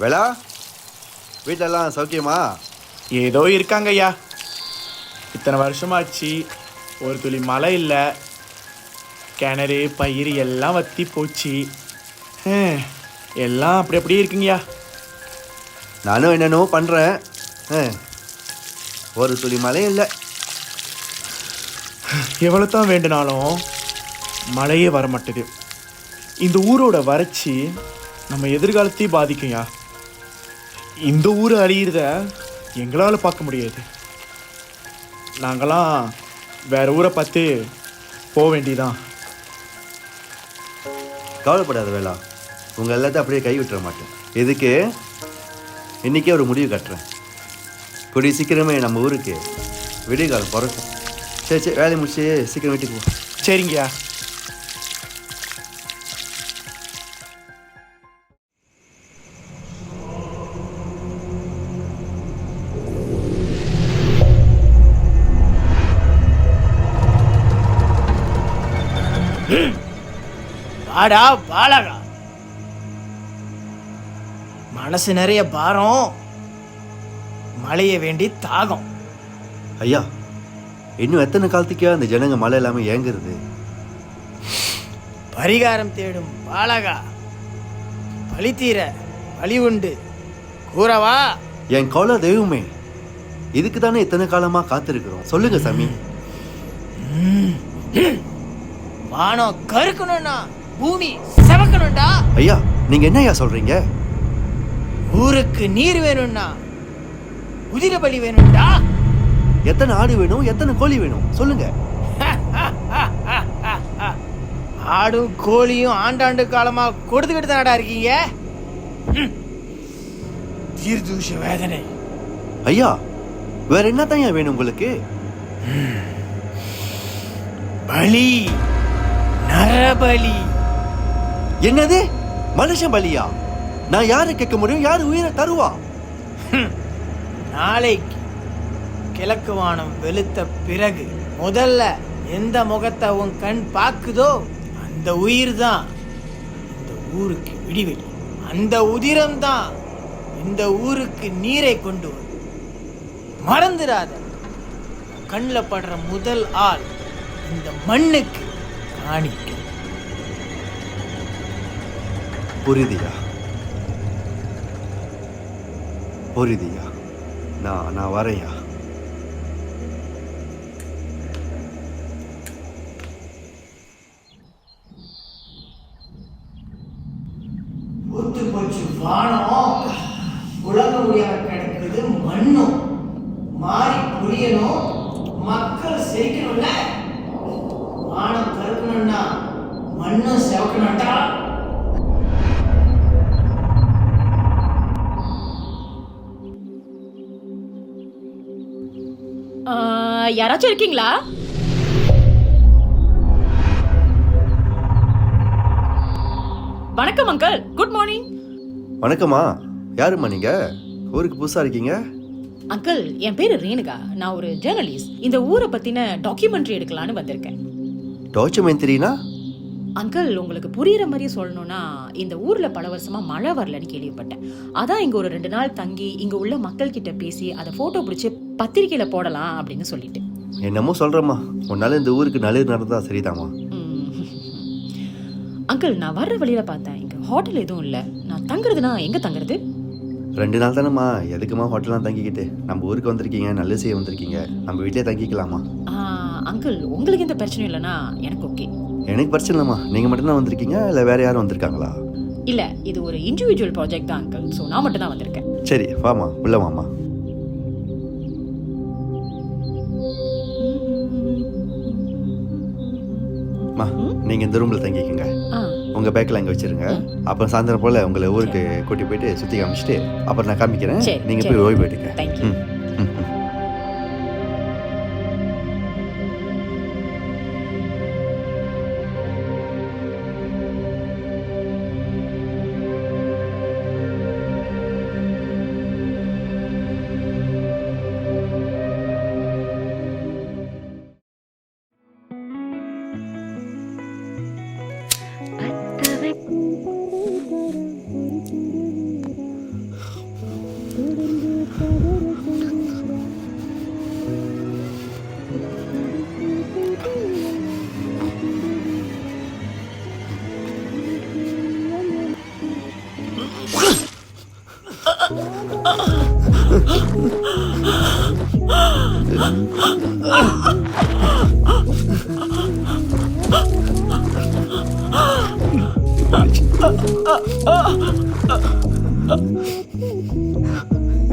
வேளா, வீட்டிலலாம் சௌக்கியமா? ஏதோ இருக்காங்க ஐயா. இத்தனை வருஷமாச்சு, ஒரு துளி மழை இல்லை. கிணறு பயிர் எல்லாம் வற்றி போச்சு. எல்லாம் அப்படி அப்படியே இருக்குங்கய்யா. நானும் என்னென்னவோ பண்ணுறேன். ஒரு துளி மழையும் இல்லை. எவ்வளோ தான் வேண்டுனாலும் மழையே வர மாட்டேது. இந்த ஊரோட வறட்சி நம்ம எதிர்காலத்தையும் பாதிக்கும்யா. இந்த ஊர் அழியிறத எங்களால் பார்க்க முடியாது. நாங்களாம் வேற ஊரை பார்த்து போக வேண்டியதான். கவலைப்படாத வேளா, உங்கள் எல்லாத்தையும் அப்படியே கை விட்டுற மாட்டேன். இதுக்கு இன்றைக்கே ஒரு முடிவு கட்டுறேன். கூடிய சீக்கிரமே நம்ம ஊருக்கு விடியகாலம் பிறக்கும். சரி சரி, வேலையை முடிச்சு சீக்கிரம் வீட்டுக்கு போ. சரிங்கய்யா. வாடா பாலகா, மனசு நிறைய பாரம், மழைய வேண்டி தாகம். ஐயா, இன்னும் எத்தனை காலத்துக்கே அந்த ஜனங்க மழை இல்லாமல் ஏங்குறது? பரிகாரம் தேடும் பாலகா, பழி தீர வழி உண்டு கூறவா? என் கவலை தெய்வமே, இதுக்கு தானே இத்தனை காலமாக காத்திருக்கிறோம். சொல்லுங்க சாமி. வானம் கருக்கணும்னா பூமி செவக்கணும்டா. ஐயா, நீங்க என்ன ஐயா சொல்றீங்க? ஊருக்கு நீர் வேணும்னா உதிர பலி வேணும்டா. எத்தனை ஆடு வேணும், எத்தனை கோழி வேணும் சொல்லுங்க. ஆடும் கோழியும் ஆண்டாண்டு காலமா கொடுத்துக்கிட்டு தானடா இருக்கீங்க. தீர்தூஷ வேதனை. ஐயா, வேற என்னதான் ஐயா வேணும் உங்களுக்கு? பலி, நரபலி. என்னது? மனுஷன் பலியா? நான் யாரை கேட்க முடியும்? யாரு உயிரை தருவா? நாளைக்கு கிழக்கு வானம் வெளுத்த பிறகு முதல்ல எந்த முகத்தை உன் கண் பாக்குதோ அந்த உயிர் தான் இந்த ஊருக்கு விடிவெளி. அந்த உதிரம் தான் இந்த ஊருக்கு நீரை கொண்டு வரும். மறந்துடாத, கண்ணில் படுற முதல் ஆள் இந்த மண்ணுக்கு காணிக்க. புரியுதியா? புரியுதியா? நான் வரையா. ஒத்து போச்சு வானம், உலக முடியாம கிடக்குது மண்ணும். மாறி புரியணும், மக்கள் செழிக்கணும்ல. வானம் கருக்கணும்னா மண்ணும் செவக்கணும்டா. யாராச்சும் இருக்கீங்களா? வணக்கம் அங்கிள், குட் மார்னிங். வணக்கம்மா. யாரும்மா நீங்க? ஊருக்கு புதுசா இருக்கீங்க? அங்கிள், என் பேரு ரேணுகா. நான் ஒரு ஜேர்னலிஸ்ட். இந்த ஊரை பத்தின டாக்குமெண்ட்ரி எடுக்கலான்னு வந்திருக்கேன். டாக்குமெண்ட்ரினா? அங்கிள், உங்களுக்கு புரியுற மாதிரி சொல்லணும்னா, இந்த ஊர்ல பல வருஷமா மழை வரலன்னு கேள்விப்பட்டேன். அதான் இங்க ஒரு 2 நாள் தங்கி இங்க உள்ள மக்கள் கிட்ட பேசி அதை போட்டோ பிடிச்சி பத்திரிக்கையில போடலாம் அப்படின்னு சொல்லிட்டு. என்னமோ சொல்றேம்மா, உன்னால இந்த ஊருக்கு நல்லது நடந்தா சரிதாம்மா. அங்கிள், நான் வர்ற வழியில பார்த்தேன் இங்க ஹோட்டல் எதுவும் இல்ல. நான் தங்குறதுனா எங்க தங்குறது? 2 நாள் தானேம்மா, எதுக்குமா ஹோட்டல்லாம் தங்கிக்கிட்டு? நம்ம ஊருக்கு வந்திருக்கீங்க, நல்ல செய்ய வந்திருக்கீங்க, நம்ம வீட்டிலே தங்கிக்கலாமா? அங்கிள், உங்களுக்கு எந்த பிரச்சனையும் இல்லைன்னா எனக்கு ஓகே. எனக்கு பிரச்சனை இல்லைம்மா. நீங்கள் மட்டும்தான் வந்திருக்கீங்க இல்லை வேறு யாரும் வந்திருக்காங்களா? இல்லை, இது ஒரு இண்டிவிஜுவல் ப்ராஜெக்ட் தான் அங்கிள். ஸோ நான் மட்டும் தான் வந்திருக்கேன். சரி வாமா, உள்ள வாமா. நீங்கள் இந்த ரூமில் தங்கிக்கோங்க. உங்கள் பேக்கில் அங்கே வச்சுருங்க. அப்புறம் சாயந்தரம் போல் உங்களை ஊருக்கு கூட்டி போயிட்டு சுற்றி காமிச்சிட்டு அப்புறம் நான் காமிக்கிறேன். நீங்கள் போய் ஓய்வு எடுங்க. தேங்க்யூ.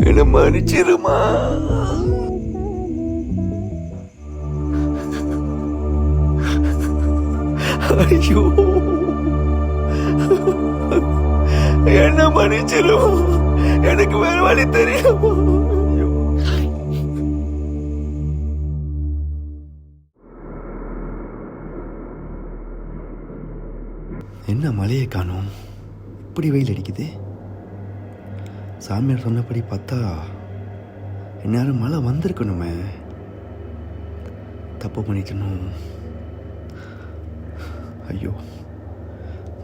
என்ன மன்னிச்சிருமா. ஐயோ, என்ன மன்னிச்சிருமா. எனக்கு வேற வழி தெரியும். என்ன மழையை காணோம், இப்படி வெயில் அடிக்குது. சாமியார் சொன்னபடி பார்த்தா இந்நேரம் மழை வந்திருக்கணுமே. தப்பு பண்ணிக்கணும். ஐயோ,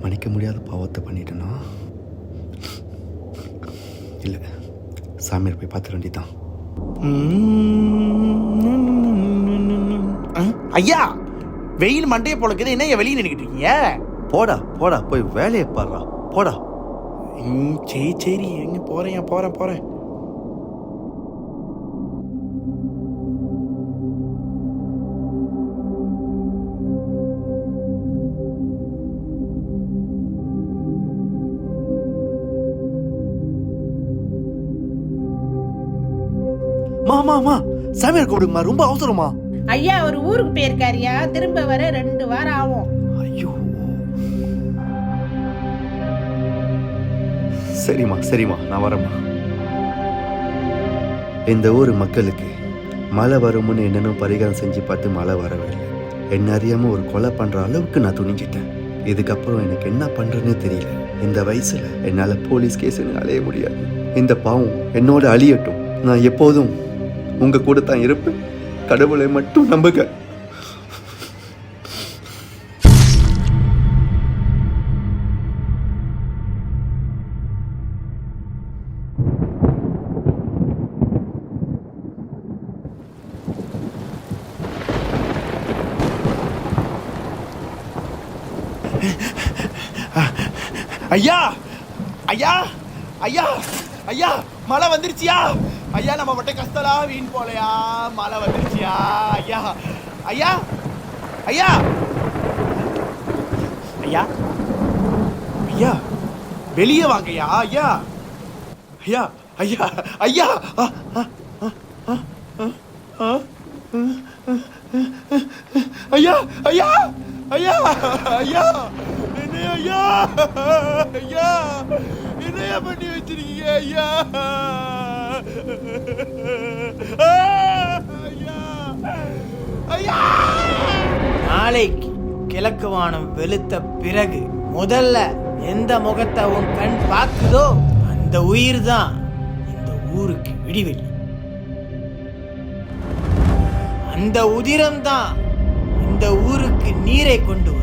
மன்னிக்க முடியாத பாவத்தை பண்ணிட்டேனா? இல்லை, சாமியார் போய் பார்த்துட வேண்டியதான். ஐயா, வெயில் மண்டையை பொழக்குது, என்ன வெளியே நின்றுக்கிட்டு இருக்கீங்க? போடா போடா, போய் வேலையை பாடுறா, போடா. சரி சரி, எங்க போறேன் போறேன் போறேன். மாமா, சாமியார் கூப்பிடுங்கம்மா, ரொம்ப அவசரமா. ஐயா ஒரு ஊருக்கு போயிருக்காருயா, திரும்ப வர 2 வாரம் ஆகும். ஐயோ, சரிம்மா, நான் வரேம்மா. இந்த ஊர் மக்களுக்கு மழை வரும்னு என்னென்ன பரிகாரம் செஞ்சு பார்த்து மழை வரவே இல்லை. என்ன அறியாம ஒரு கொலை பண்ற அளவுக்கு நான் துணிஞ்சிட்டேன். இதுக்கப்புறம் எனக்கு என்ன பண்றேன்னு தெரியல. இந்த வயசுல என்னால போலீஸ் கேஸ்ன்னு அலைய முடியாது. இந்த பாவம் என்னோட அழியட்டும். நான் எப்போதும் உங்க கூட தான் இருப்பேன். கடவுளை மட்டும் நம்புங்க. ஐயா ஐயா ஐயா ஐயா, மழை வந்துருச்சியா? ஐயா, நம்ம மட்டும் கஷ்டலாம் வீண் போலையா? மழை வந்துருச்சியா? ஐயா ஐயா ஐயா ஐயா ஐயா, வெளியே வாங்கய்யா. ஐயா ஐயா ஐயா ஐயா ஐயா ஐயா ஐயா ஐயா, என்ன ஐயா ஐயா, என்னையா பண்ணி வச்சிருக்கீங்க ஐயா? ஐயா ஐயா. நாளைக்கு கிழக்கு வானம் வெளுத்த பிறகு முதல்ல எந்த முகத்தை உன் கண் பார்க்குதோ அந்த உயிர் தான் இந்த ஊருக்கு விடிவெளி. அந்த உதிரம் தான் இந்த ஊருக்கு நீரை கொண்டு வரும்.